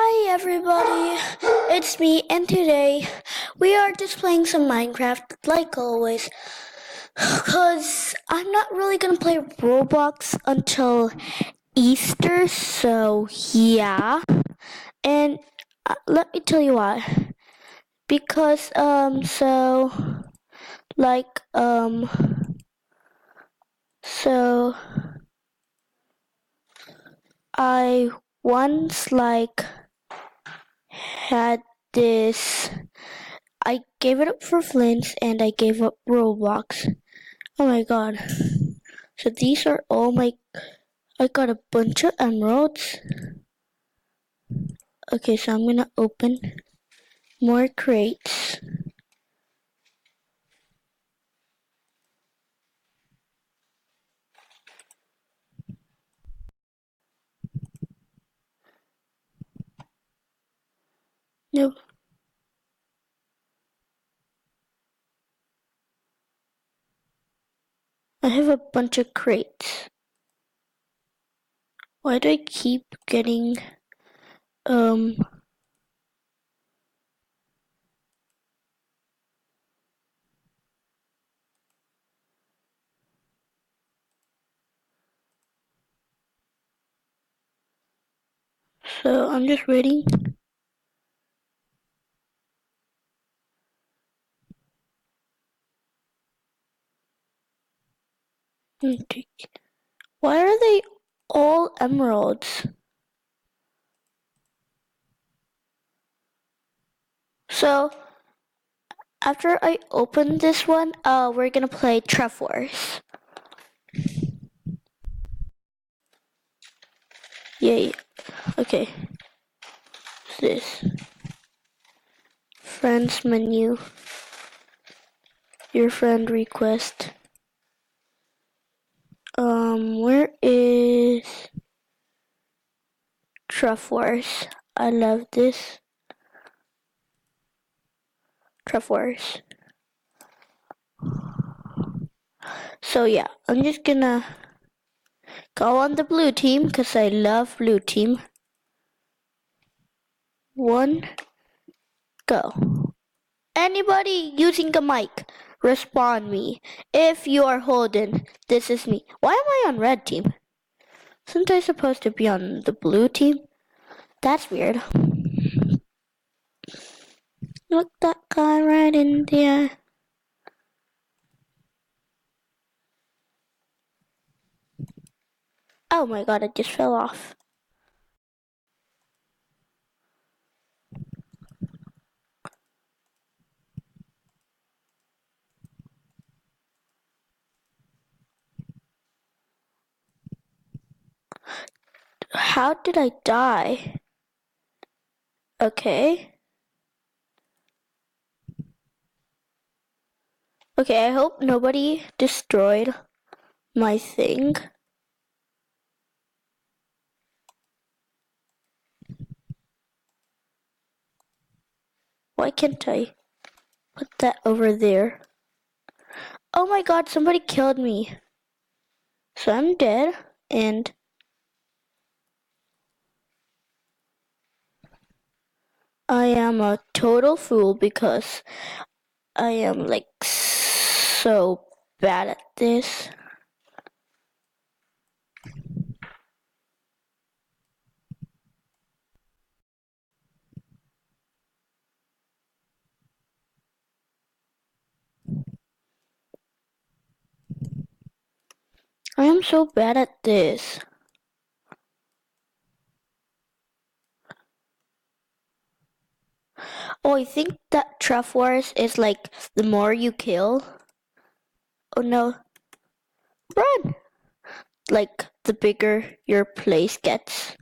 Hi everybody, it's me and today we are just playing some Minecraft like always because I'm not really gonna play Roblox until Easter, so yeah. And let me tell you why. Because like so I once had this. I gave it up for Flint and I gave up Roblox. Oh my god. So these are all I got a bunch of emeralds. Okay, so I'm gonna open more crates. Nope. I have a bunch of crates. Why do I keep getting, so I'm just waiting. Why are they all emeralds? So after I open this one, we're gonna play Truf Wars. Yay. Okay. What's this? Friends menu. Your friend request. Where is Truf Wars? I love this. Truf Wars. So yeah, I'm just gonna go on the blue team because I love blue team. 1, go. Anybody using a mic, respond me. If you are Holden, this is me. Why am I on red team? Isn't I supposed to be on the blue team? That's weird. Look that guy right in there. Oh my god, it just fell off. How did I die? Okay. Okay, I hope nobody destroyed my thing. Why can't I put that over there? Oh my god, somebody killed me. So I'm dead, and I am a total fool because I am like so bad at this. I am so bad at this. Oh, I think that Truf Wars is like the more you kill. Oh no. Run! Like the bigger your place gets.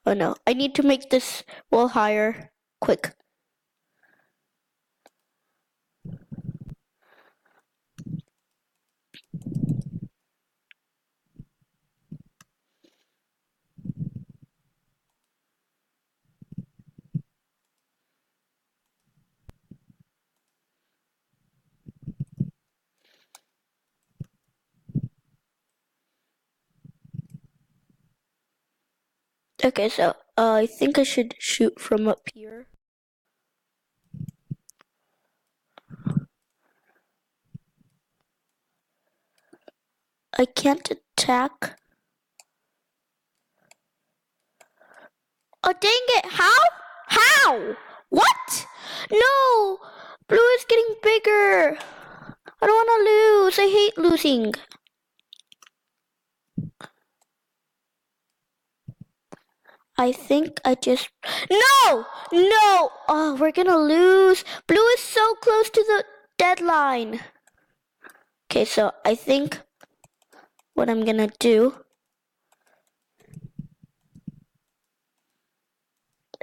Oh no. I need to make this wall higher. Quick. Okay, so I think I should shoot from up here. I can't attack. Oh, dang it. How? How? What? No! Blue is getting bigger. I don't want to lose. I hate losing. I think I just... No! No! Oh, we're gonna lose. Blue is so close to the deadline. Okay, so I think what I'm gonna do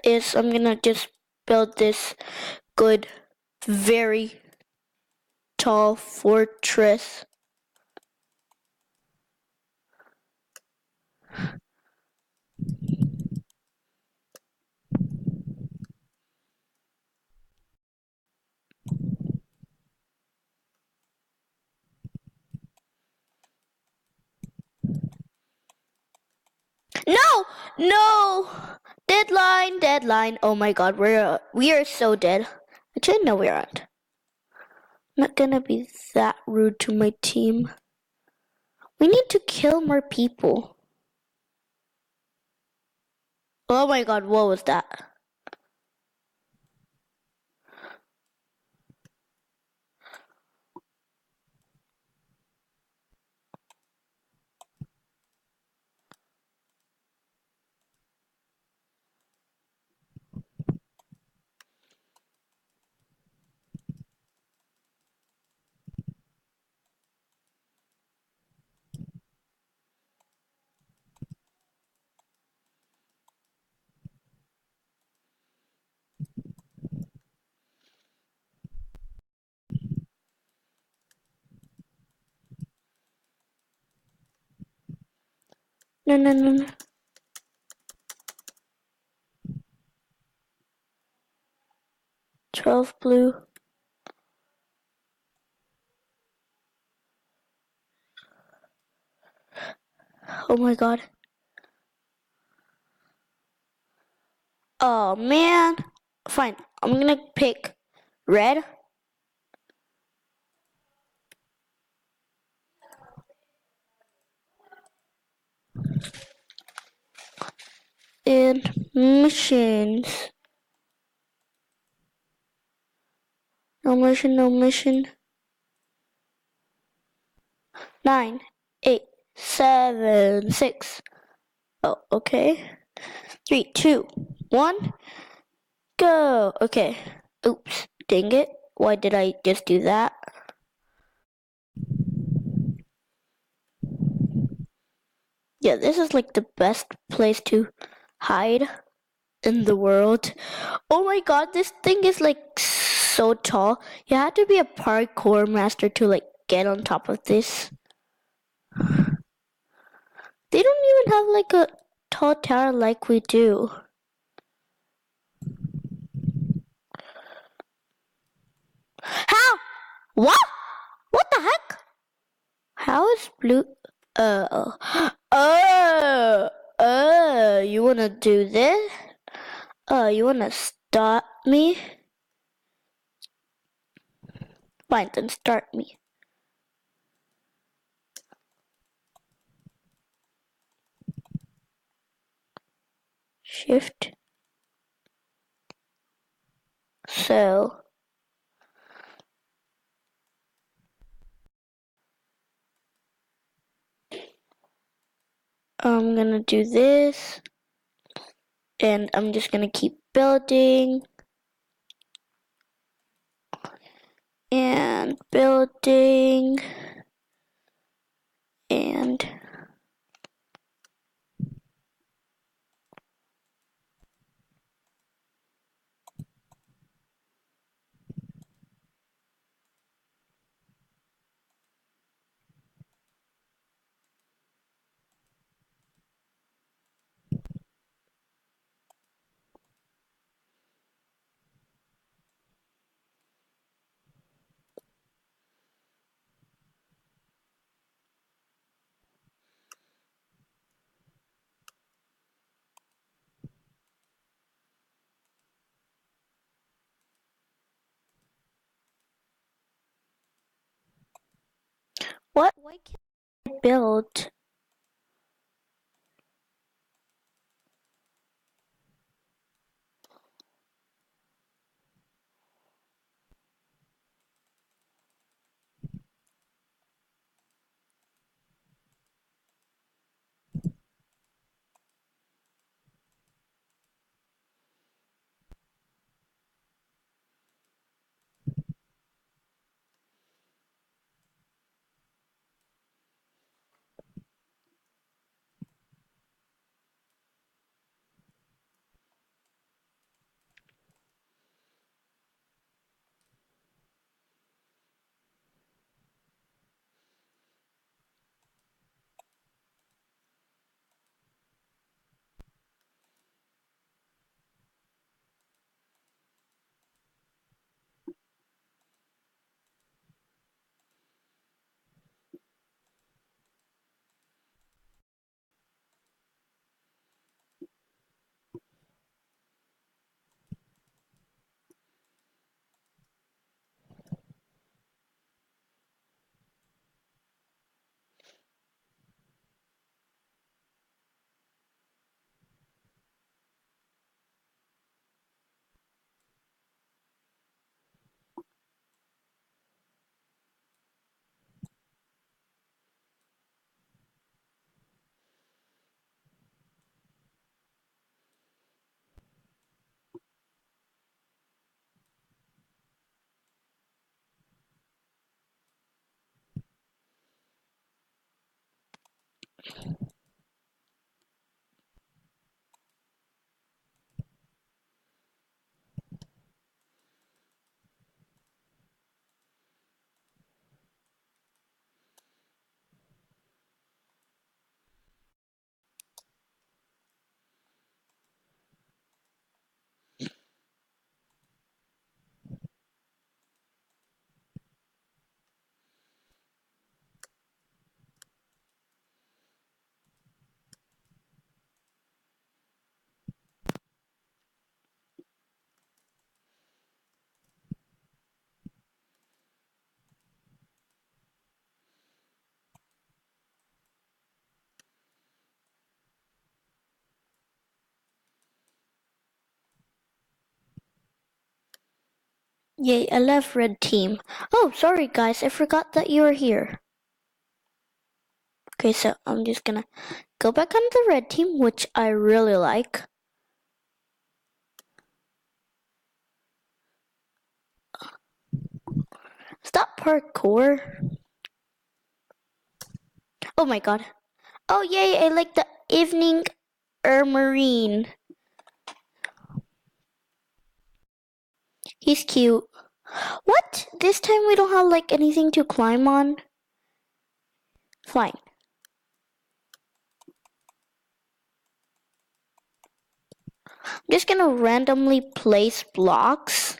is I'm gonna just build this good, very tall fortress. No! No! Deadline, deadline. Oh my god, we are so dead. Actually, no, we aren't. I'm not gonna be that rude to my team. We need to kill more people. Oh my god, what was that? No, no, no, no. Truf blue. Oh my god. Oh man. Fine. I'm gonna pick red. And missions. No mission, no mission. 9, 8, 7, 6. Oh, okay. 3, 2, 1. Go. Okay. Oops. Dang it. Why did I just do that? Yeah, this is like the best place to hide in the world. Oh my god, this thing is like so tall. You have to be a parkour master to like get on top of this. They don't even have like a tall tower like we do. How? What? What the heck? How is blue? Oh, you wanna do this? You wanna stop me? Fine, then start me. Shift. So. I'm gonna do this. And I'm just gonna keep building. And building. And What? Why can't I build? Yay, I love red team. Oh, sorry guys, I forgot that you were here. Okay, so I'm just gonna go back on the red team, which I really like. Stop parkour. Oh my god. Oh yay, I like the evening marine. He's cute. What? This time we don't have like anything to climb on? Fine. I'm just gonna randomly place blocks.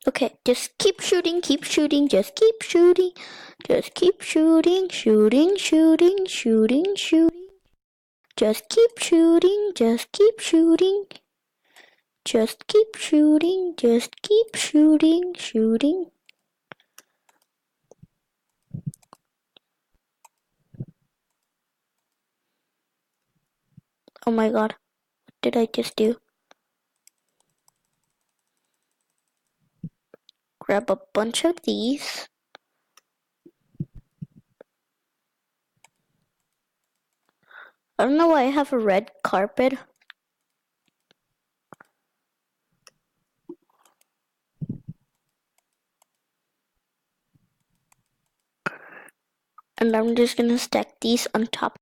Okay, just keep shooting, just keep shooting. Just keep shooting, shooting. Just keep shooting, just keep shooting. Oh my god, what did I just do? Grab a bunch of these. I don't know why I have a red carpet. And I'm just gonna stack these on top.